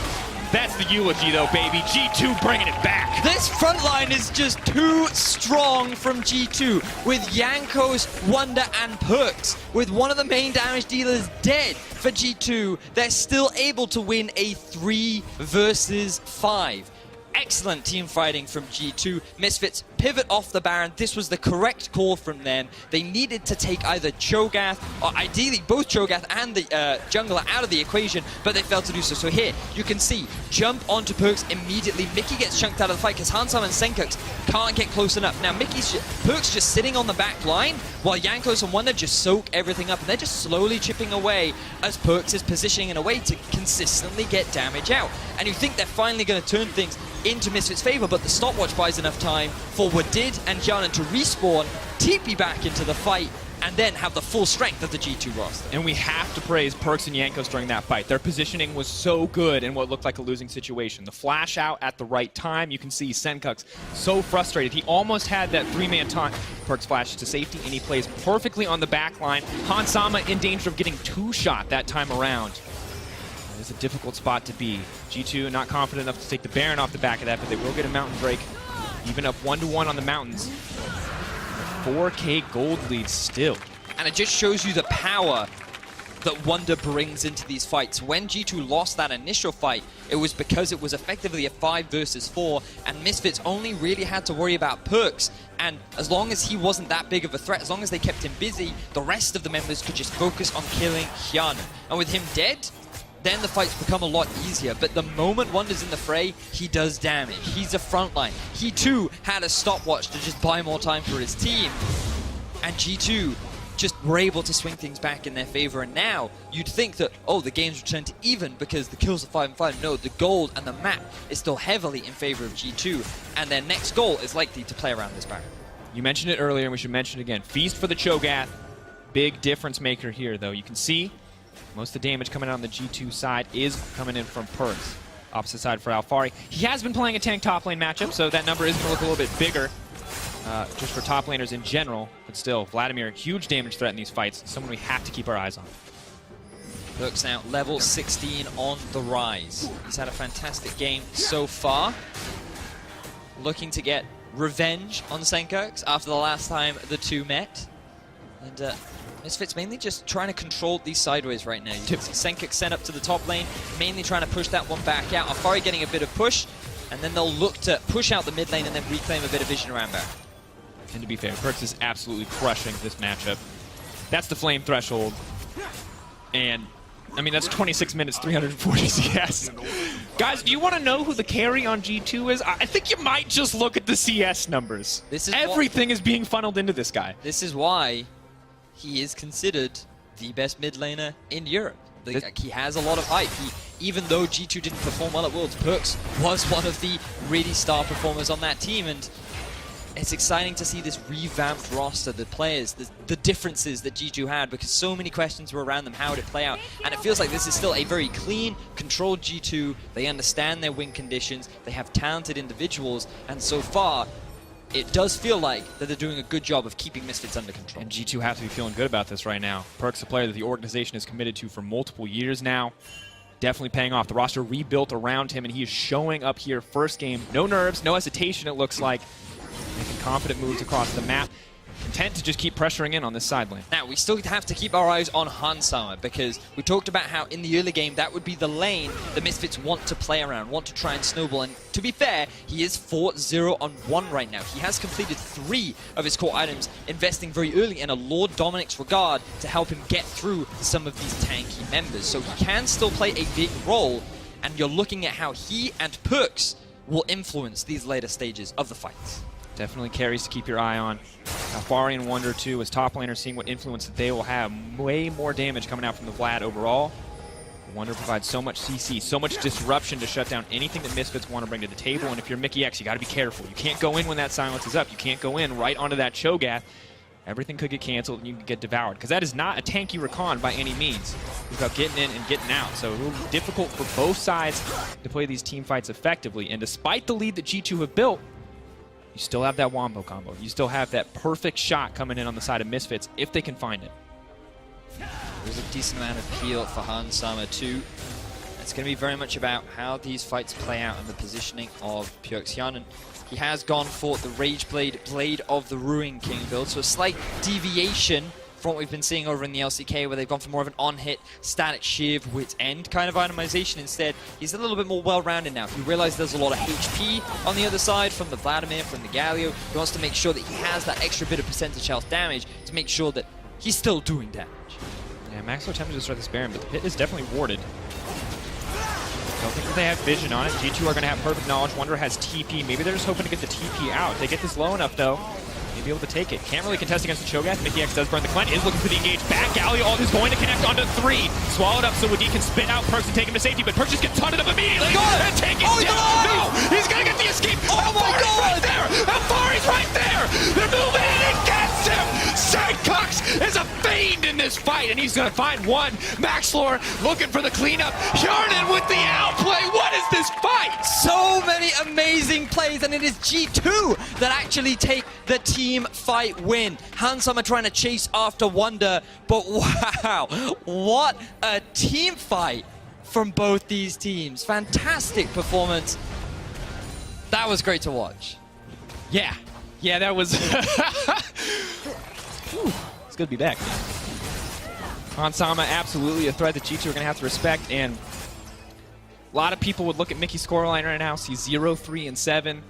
That's the eulogy though, baby. G2 bringing it back. This front line is just too strong from G2 with Jankos, Wonder, and Perks. With one of the main damage dealers dead for G2, they're still able to win a 3 versus 5. Excellent team fighting from G2. Misfits pivot off the Baron. This was the correct call from them. They needed to take either Cho'Gath, or ideally both Cho'Gath and the jungler out of the equation, but they failed to do so. So here, you can see, jump onto Perks immediately. Mickey gets chunked out of the fight because Hansam and Senkux can't get close enough. Now Perks just sitting on the back line, while Jankos and Wonder just soak everything up, and they're just slowly chipping away as Perks is positioning in a way to consistently get damage out. And you think they're finally going to turn things into Misfits' favor, but the stopwatch buys enough time for Wadid and Jianan to respawn, TP back into the fight, and then have the full strength of the G2 roster. And we have to praise Perks and Jankos during that fight. Their positioning was so good in what looked like a losing situation. The flash out at the right time. You can see Senkux so frustrated. He almost had that 3-man taunt. Perks flashes to safety, and he plays perfectly on the back line. Hansama in danger of getting 2-shot that time around. It's a difficult spot to be. G2 not confident enough to take the Baron off the back of that, but they will get a mountain break. Even up 1-1 on the mountains. 4K gold lead still. And it just shows you the power that Wonder brings into these fights. When G2 lost that initial fight, it was because it was effectively a 5 versus 4, and Misfits only really had to worry about Perks. And as long as he wasn't that big of a threat, as long as they kept him busy, the rest of the members could just focus on killing Hyun. And with him dead, then the fights become a lot easier. But the moment Wonder's in the fray, he does damage. He's a frontline. He too had a stopwatch to just buy more time for his team. And G2 just were able to swing things back in their favor. And now you'd think that, oh, the game's returned to even because the kills are 5-5. No, the gold and the map is still heavily in favor of G2. And their next goal is likely to play around this Baron. You mentioned it earlier, and we should mention it again. Feast for the Cho'Gath. Big difference maker here, though. You can see most of the damage coming out on the G2 side is coming in from Perks. Opposite side for Alphari. He has been playing a tank top lane matchup, so that number is going to look a little bit bigger just for top laners in general. But still, Vladimir, huge damage threat in these fights. Someone we have to keep our eyes on. Perks now level 16 on the rise. He's had a fantastic game so far. Looking to get revenge on Senkux after the last time the two met. And Misfits mainly just trying to control these sideways right now. You can see Senkux sent up to the top lane, mainly trying to push that one back out. Alphari getting a bit of push, and then they'll look to push out the mid lane and then reclaim a bit of vision around back. And to be fair, Perks is absolutely crushing this matchup. That's the flame threshold. And, I mean, that's 26 minutes, 340 CS. Guys, do you want to know who the carry on G2 is? I think you might just look at the CS numbers. Everything is being funneled into this guy. This is why he is considered the best mid laner in Europe. Like, he has a lot of hype. Even though G2 didn't perform well at Worlds, Perks was one of the really star performers on that team, and it's exciting to see this revamped roster, the players, the differences that G2 had, because so many questions were around them. How would it play out? And it feels like this is still a very clean, controlled G2. They understand their win conditions. They have talented individuals, and so far, it does feel like that they're doing a good job of keeping Misfits under control. And G2 have to be feeling good about this right now. Perk's a player that the organization is committed to for multiple years now. Definitely paying off. The roster rebuilt around him, and he is showing up here first game. No nerves, no hesitation, it looks like. Making confident moves across the map. Content to just keep pressuring in on this side lane. Now, we still have to keep our eyes on Hansama, because we talked about how in the early game that would be the lane the Misfits want to play around, want to try and snowball. And to be fair, he is 4-0-1 right now. He has completed 3 of his core items, investing very early in a Lord Dominic's regard to help him get through some of these tanky members. So he can still play a big role, and you're looking at how he and Perks will influence these later stages of the fights. Definitely carries to keep your eye on. Alphari and Wonder, too, as top laners, seeing what influence that they will have. Way more damage coming out from the Vlad overall. Wonder provides so much CC, so much disruption to shut down anything that Misfits want to bring to the table. And if you're Mickey X, you got to be careful. You can't go in when that silence is up. You can't go in right onto that Cho'Gath. everything could get canceled and you could get devoured. Because that is not a tanky Rakan by any means. It's about getting in and getting out. So it will be difficult for both sides to play these team fights effectively. And despite the lead that G2 have built, you still have that wombo combo. You still have that perfect shot coming in on the side of Misfits if they can find it. There's a decent amount of heal for Hansama too. It's going to be very much about how these fights play out and the positioning of Pyeongchang. He has gone for the Rage Blade, Blade of the Ruin King build, so a slight deviation from what we've been seeing over in the LCK, where they've gone for more of an on-hit, static shiv, wit's end kind of itemization. Instead, he's a little bit more well-rounded now. He realizes there's a lot of HP on the other side from the Vladimir, from the Galio. He wants to make sure that he has that extra bit of percentage health damage to make sure that he's still doing damage. Yeah, Max are tempted to start this Baron, but the pit is definitely warded. Don't think that they have vision on it. G2 are going to have perfect knowledge. Wonder has TP. Maybe they're just hoping to get the TP out. If they get this low enough, though, they'll be able to take it. Can't really contest against the Cho'Gath. MickeyX does burn the Clent. Is looking for the engage back. Galio ult is going to connect onto 3. Swallowed up so Wadi can spit out Perks and take him to safety, but Perks just gets taunted up immediately and take it down. No! He's going to get the escape. Oh my God! Right there! Alfari's right there! They're moving in against him! Sidecux is a fiend in this fight, and he's going to find one. Maxlor looking for the cleanup. Hjarnan with the outplay. What is this fight? So many amazing plays, and it is G2 that actually take the team fight win. Hansama trying to chase after Wonder, but wow, what a team fight from both these teams. Fantastic performance. That was great to watch. Yeah, that was... Whew, it's good to be back. Hansama, absolutely a threat that G2 are going to have to respect, and a lot of people would look at Mickey's scoreline right now, see 0-3-7.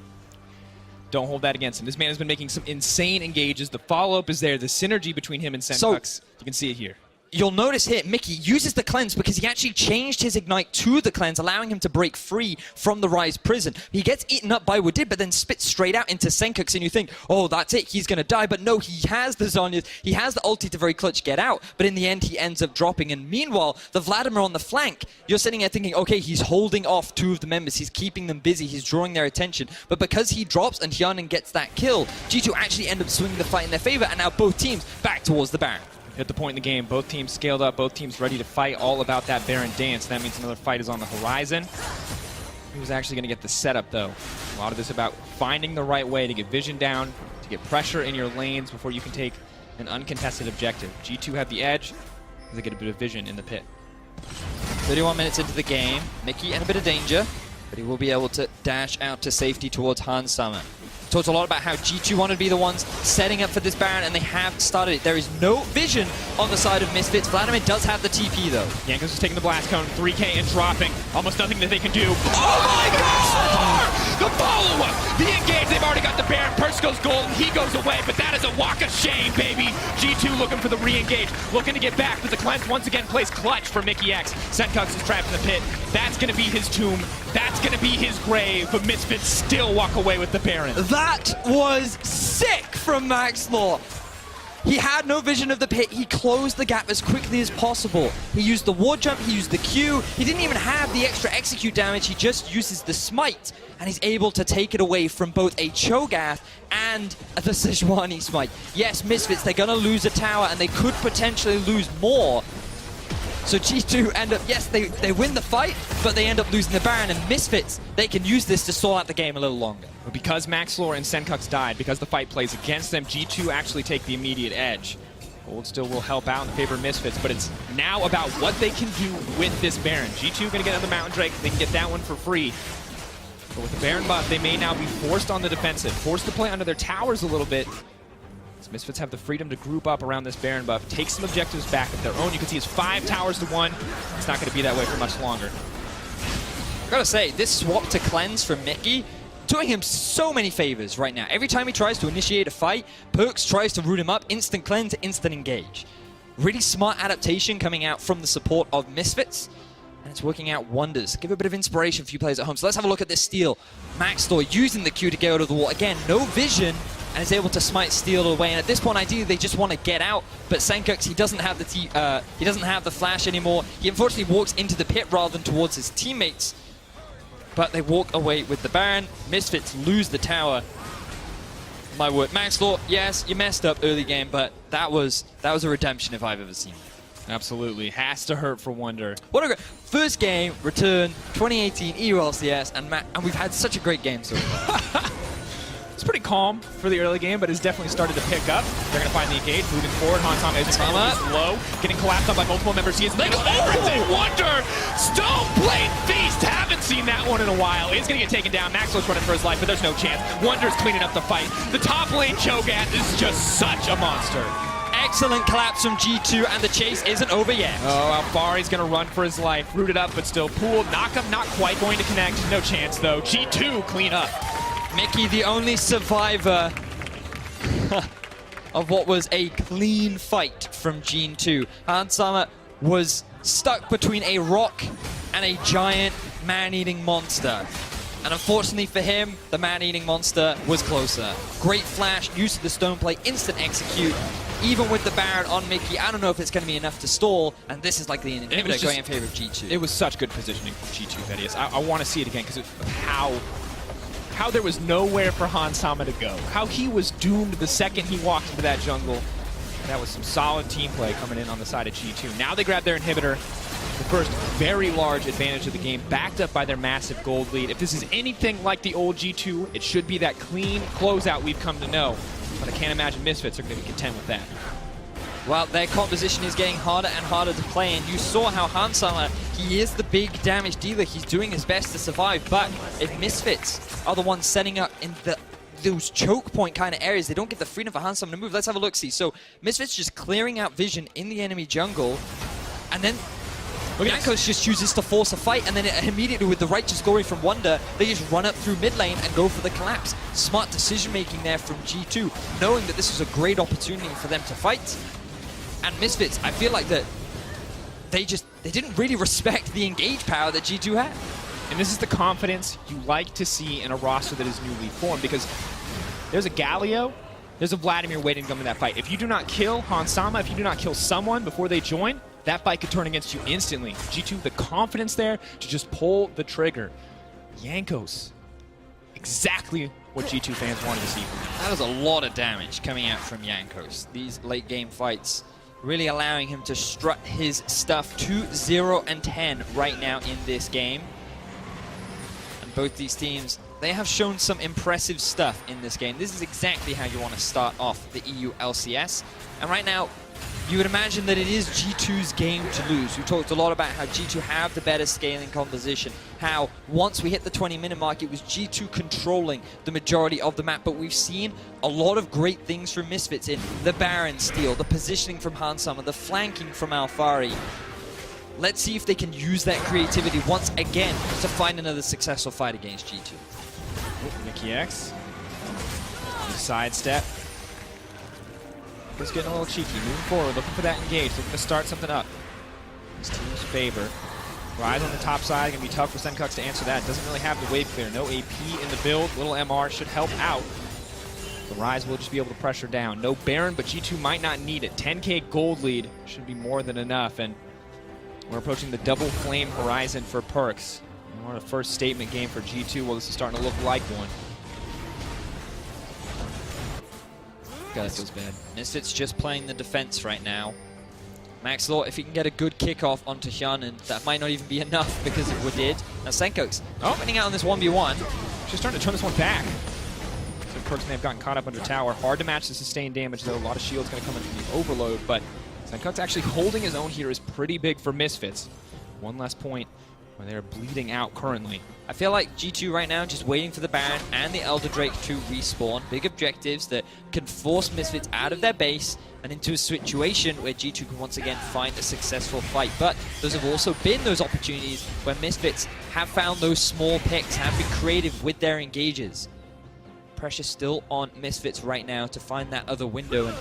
Don't hold that against him. This man has been making some insane engages. The follow-up is there. The synergy between him and Senkux, you can see it here. You'll notice here, Mickey uses the cleanse because he actually changed his ignite to the cleanse, allowing him to break free from the Rise prison. He gets eaten up by Wadid, but then spits straight out into Senkux, and you think, oh, that's it, he's going to die. But no, he has the Zhonya's, he has the ulti to very clutch get out, but in the end, he ends up dropping. And meanwhile, the Vladimir on the flank, you're sitting there thinking, okay, he's holding off 2 of the members, he's keeping them busy, he's drawing their attention. But because he drops and Hjarnan gets that kill, G2 actually end up swinging the fight in their favor, and now both teams back towards the Baron. Hit the point in the game. Both teams scaled up. Both teams ready to fight. All about that Baron dance. That means another fight is on the horizon. He was actually going to get the setup, though. A lot of this about finding the right way to get vision down, to get pressure in your lanes before you can take an uncontested objective. G2 have the edge as they get a bit of vision in the pit. 31 minutes into the game. Mickey in a bit of danger, but he will be able to dash out to safety towards Hansama. Talked a lot about how G2 wanted to be the ones setting up for this Baron, and they have started it. There is no vision on the side of Misfits. Vladimir does have the TP, though. Jankos is taking the blast cone, 3K and dropping. Almost nothing that they can do. Oh my God! The follow-up! The engage, they've already got the Baron. Perks goes gold, he goes away, but that is a walk of shame, baby. G2 looking for the re-engage, looking to get back, but the cleanse once again plays clutch for MickeyX. Senkux is trapped in the pit. That's going to be his tomb. That's going to be his grave, but Misfits still walk away with the Baron. That was sick from Maxlor. He had no vision of the pit. He closed the gap as quickly as possible. He used the ward jump, he used the Q. He didn't even have the extra execute damage. He just uses the smite, and he's able to take it away from both a Cho'Gath and the Sejuani smite. Yes, Misfits, they're going to lose a tower, and they could potentially lose more. So G2 end up, yes, they win the fight, but they end up losing the Baron, and Misfits, they can use this to stall out the game a little longer. But because Maxlor and Senkux died, because the fight plays against them, G2 actually take the immediate edge. Gold still will help out in favor of Misfits, but it's now about what they can do with this Baron. G2 going to get another Mountain Drake, they can get that one for free. But with the Baron buff, they may now be forced on the defensive, forced to play under their towers a little bit. Misfits have the freedom to group up around this Baron buff, take some objectives back of their own. You can see it's 5 towers to 1. It's not going to be that way for much longer. I gotta say, this swap to cleanse from Mickey, doing him so many favors right now. Every time he tries to initiate a fight, Perks tries to root him up, instant cleanse, instant engage. Really smart adaptation coming out from the support of Misfits, and it's working out wonders. Give a bit of inspiration for you players at home. So let's have a look at this steal. Maxlor using the Q to get out of the wall. Again, no vision, and is able to smite steal away. And at this point, ideally, they just want to get out. But Senkux, he doesn't have the flash anymore. He unfortunately walks into the pit rather than towards his teammates. But they walk away with the Baron. Misfits lose the tower. My word. Max Law, yes, you messed up early game, but that was a redemption if I've ever seen it. Absolutely. Has to hurt for Wonder. What a great first game, return, 2018 EU LCS, and we've had such a great game so far. It's pretty calm for the early game, but it's definitely started to pick up. They're going to find the engage, moving forward. Hansama is low, getting collapsed on by multiple members. He is like, Wonder! Stone Blade Feast! Haven't seen that one in a while. He's going to get taken down. Maxwell's running for his life, but there's no chance. Wonder's cleaning up the fight. The top lane Cho'Gath is just such a monster. Excellent collapse from G2, and the chase isn't over yet. Oh, Alfari's going to run for his life. Rooted up, but still pooled. Knockup not quite going to connect. No chance, though. G2 clean up. Mickey, the only survivor of what was a clean fight from Gene 2. Hansama was stuck between a rock and a giant man-eating monster. And unfortunately for him, the man-eating monster was closer. Great flash, use of the stone play, instant execute. Even with the Baron on Mickey, I don't know if it's going to be enough to stall. And this is likely an inhibitor going in favor of G2. It was such good positioning from G2, Vedius. I want to see it again because of how there was nowhere for Hansama to go. How he was doomed the second he walked into that jungle. And that was some solid team play coming in on the side of G2. Now they grab their inhibitor. The first very large advantage of the game, backed up by their massive gold lead. If this is anything like the old G2, it should be that clean closeout we've come to know. But I can't imagine Misfits are going to be content with that. Well, their composition is getting harder and harder to play, and you saw how Hansama, he is the big damage dealer. He's doing his best to survive, but if Misfits are the ones setting up in those choke point kind of areas, they don't get the freedom for Hansama to move. Let's have a look-see. So Misfits just clearing out vision in the enemy jungle, and then Jankos just chooses to force a fight, and then immediately with the righteous glory from Wonder, they just run up through mid lane and go for the collapse. Smart decision making there from G2, knowing that this was a great opportunity for them to fight. And Misfits, I feel like that they didn't really respect the engage power that G2 had. And this is the confidence you like to see in a roster that is newly formed, because there's a Galio, there's a Vladimir waiting to come in that fight. If you do not kill Hansama, if you do not kill someone before they join, that fight could turn against you instantly. G2, the confidence there to just pull the trigger. Jankos, exactly what G2 fans wanted to see from him. That was a lot of damage coming out from Jankos. These late game fights really allowing him to strut his stuff to 0-10 right now in this game. And both these teams, they have shown some impressive stuff in this game. This is exactly how you want to start off the EU LCS. And right now, you would imagine that it is G2's game to lose. We talked a lot about how G2 have the better scaling composition, how once we hit the 20-minute mark, it was G2 controlling the majority of the map, but we've seen a lot of great things from Misfits in the Baron steal, the positioning from Hansama, the flanking from Alfari. Let's see if they can use that creativity once again to find another successful fight against G2. Oh, Mickey X. Sidestep. Just getting a little cheeky, moving forward, looking for that engage, looking to start something up. His team's favor. Rise on the top side, gonna be tough for Sencux to answer that. Doesn't really have the wave clear. No AP in the build. Little MR should help out. The Rise will just be able to pressure down. No Baron, but G2 might not need it. 10k gold lead should be more than enough, and we're approaching the double flame horizon for Perks. We're on a first statement game for G2. Well, this is starting to look like one. God, that feels bad. Misfits just playing the defense right now. Max Law, if he can get a good kickoff onto Hyun, that might not even be enough because of Wadid. Now Sencux, winning out on this 1v1. She's starting to turn this one back. So Perks may have gotten caught up under tower. Hard to match the sustained damage, though. A lot of shield's going to come into the overload, but Sencux actually holding his own here is pretty big for Misfits. One less point where they're bleeding out currently. I feel like G2 right now just waiting for the Baron and the Elder Drake to respawn. Big objectives that can force Misfits out of their base and into a situation where G2 can once again find a successful fight. But those have also been those opportunities where Misfits have found those small picks, have been creative with their engages. Pressure still on Misfits right now to find that other window, and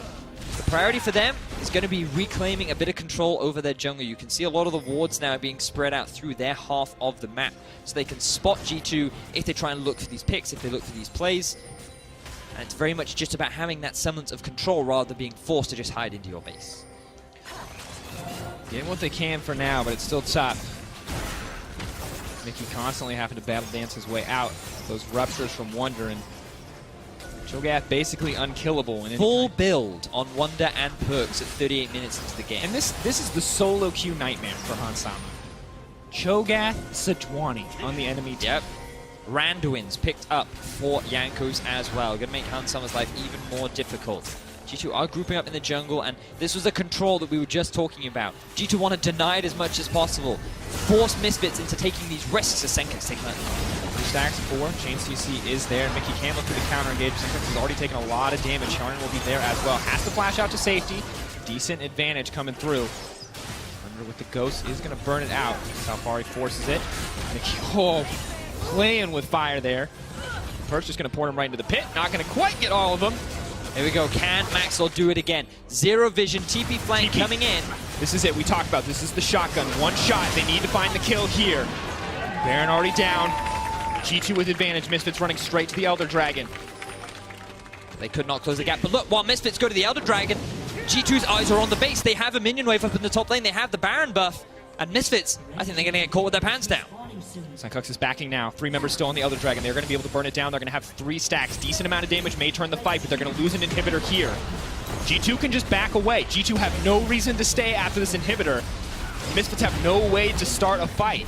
the priority for them is going to be reclaiming a bit of control over their jungle. You can see a lot of the wards now being spread out through their half of the map, so they can spot G2 if they try and look for these picks, if they look for these plays. And it's very much just about having that semblance of control rather than being forced to just hide into your base. Getting what they can for now, but it's still tough. Mickey constantly having to battle dance his way out. Those ruptures from Wonder, and Cho'Gath basically unkillable. And Full build on Wonder and Perks at 38 minutes into the game. And this is the solo queue nightmare for Hansama. Cho'Gath, Sejuani on the enemy team. Yep. Randuin's picked up for Jankos as well. Going to make Hansama's life even more difficult. G2 are grouping up in the jungle, and this was the control that we were just talking about. G2 want to deny it as much as possible. Force Misfits into taking these risks as Senka's taking that. 3 stacks, 4. Chain CC is there. Mickey can look for the counter engage. Senka's has already taken a lot of damage. Sharon will be there as well. Has to flash out to safety. Decent advantage coming through. Under with the Ghost is going to burn it out. That's how far he forces it. Mickey, playing with fire there. Perk's just going to pour him right into the pit. Not going to quite get all of them. Here we go. Can Maxwell do it again? Zero vision. TP flank coming in. This is it. We talked about this is the shotgun. One shot. They need to find the kill here. Baron already down. G2 with advantage. Misfits running straight to the Elder Dragon. They could not close the gap. But look, while Misfits go to the Elder Dragon, G2's eyes are on the base. They have a minion wave up in the top lane. They have the Baron buff. And Misfits, I think they're going to get caught with their pants down. Sunkux is backing now. 3 members still on the Elder Dragon. They're going to be able to burn it down. They're going to have 3 stacks. Decent amount of damage may turn the fight, but they're going to lose an inhibitor here. G2 can just back away. G2 have no reason to stay after this inhibitor. Misfits have no way to start a fight.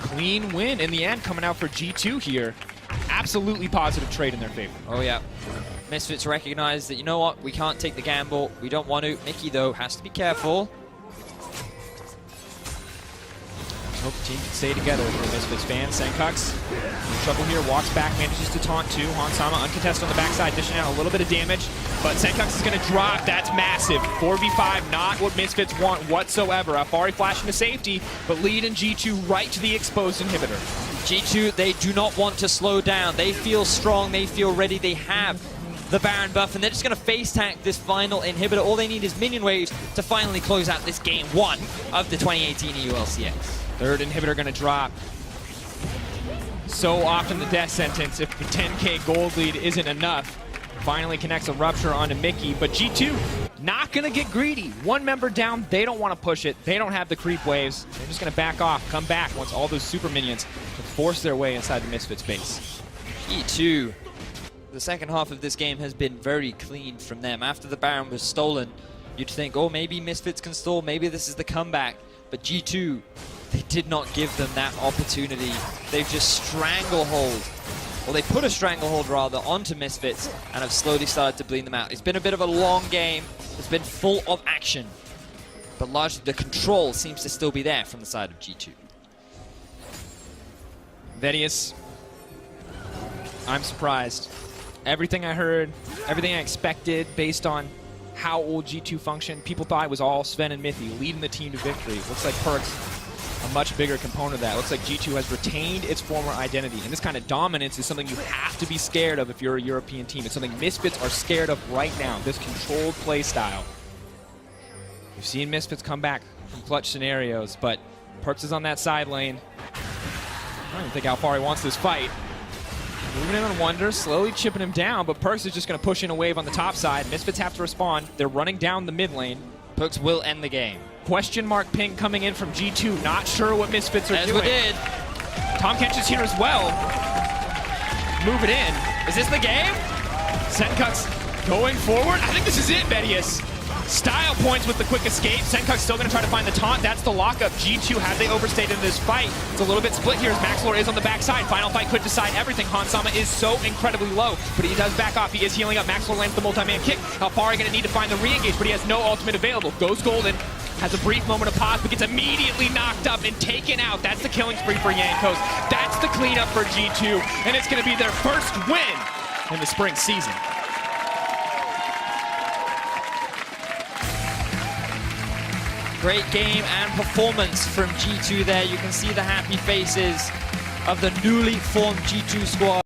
Clean win in the end coming out for G2 here. Absolutely positive trade in their favor. Oh, yeah. Misfits recognize that, you know what, we can't take the gamble. We don't want to. Mickey, though, has to be careful. Hope the team can stay together for the Misfits fans. Senkux in trouble here, walks back, manages to taunt too. Hansama uncontested on the backside, dishing out a little bit of damage, but Senkux is going to drop. That's massive. 4v5, not what Misfits want whatsoever. Afari flashing to safety, but lead in G2 right to the exposed inhibitor. G2, they do not want to slow down. They feel strong, they feel ready, they have the Baron buff, and they're just going to face tank this final inhibitor. All they need is minion waves to finally close out this game 1 of the 2018 EU LCS. Third inhibitor going to drop. So often the death sentence if the 10k gold lead isn't enough. Finally connects a rupture onto Mickey, but G2 not going to get greedy. 1 member down, they don't want to push it. They don't have the creep waves. They're just going to back off, come back once all those super minions to force their way inside the Misfits base. G2, the second half of this game has been very clean from them. After the Baron was stolen, you'd think, oh, maybe Misfits can stall, maybe this is the comeback. But G2, they did not give them that opportunity. They've just stranglehold, or they put a stranglehold rather, onto Misfits and have slowly started to bleed them out. It's been a bit of a long game. It's been full of action. But largely the control seems to still be there from the side of G2. Vedius, I'm surprised. Everything I heard, everything I expected based on how old G2 functioned, people thought it was all Sven and Mithy leading the team to victory. Looks like Perks a much bigger component of that. Looks like G2 has retained its former identity. And this kind of dominance is something you have to be scared of if you're a European team. It's something Misfits are scared of right now, this controlled play style. We've seen Misfits come back from clutch scenarios, but Perks is on that side lane. I don't think Alfari wants this fight. Moving in on Wonder, slowly chipping him down, but Perks is just going to push in a wave on the top side. Misfits have to respond. They're running down the mid lane. Perks will end the game. Question mark ping coming in from G2. Not sure what Misfits are doing. Did. Tom Kench is here as well. Move it in. Is this the game? Senkux going forward. I think this is it, Vedius. Style points with the quick escape. Senkux still going to try to find the taunt. That's the lockup. G2, have they overstated this fight? It's a little bit split here as Maxlor is on the backside. Final fight could decide everything. Hansama is so incredibly low, but he does back off. He is healing up. Maxlor lands the multi-man kick. Alfari going to need to find the re-engage, but he has no ultimate available. Goes golden. Has a brief moment of pause, but gets immediately knocked up and taken out. That's the killing spree for Jankos. That's the cleanup for G2, and it's going to be their first win in the spring season. Great game and performance from G2 there. You can see the happy faces of the newly formed G2 squad.